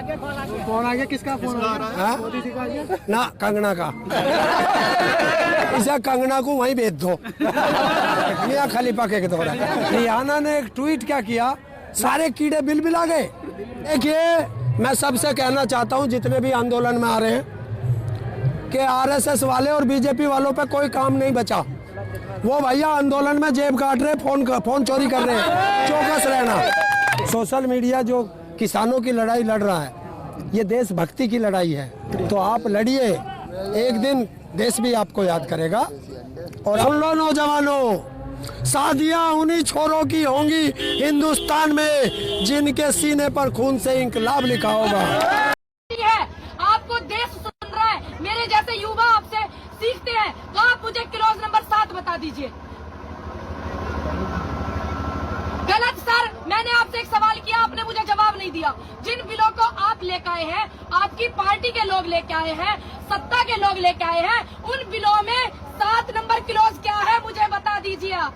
Phone आ गया, किसका phone आ रहा है? ना कंगना का। इसे कंगना को वहीं भेज दो। मियां खलीफा के दौरा। रिहाना ने एक ट्वीट क्या किया, सारे कीड़े बिलबिला गए। देखिए, मैं सबसे कहना चाहता हूं जितने भी आंदोलन में आ रहे हैं कि आरएसएस वाले और बीजेपी वालों पे कोई काम नहीं बचा। वो भैया आंदोलन में जेब काट रहे, फोन चोरी कर रहे हैं। चौकस रहना। सोशल मीडिया जो किसानों की लड़ाई लड़ रहा है, ये देशभक्ति की लड़ाई है, तो आप लड़िए, एक दिन देश भी आपको याद करेगा। और सुन लो नौजवानों, शादियां उन्हीं छोरों की होंगी हिंदुस्तान में जिनके सीने पर खून से इंकलाब लिखा होगा। आपको देश सुन रहा है, मेरे जैसे युवा आपसे सीखते हैं, तो आप मुझे क्लॉज नंबर 7 बता दीजिए। गलत सर, मैंने आपसे एक सवाल किया, आपने मुझे जवाब नहीं दिया। जिन बिलों को आप लेकर आए हैं, आपकी पार्टी के लोग लेके आए हैं, सत्ता के लोग लेके आए हैं, उन बिलों में 7 नंबर क्लॉज क्या है मुझे बता दीजिए आप।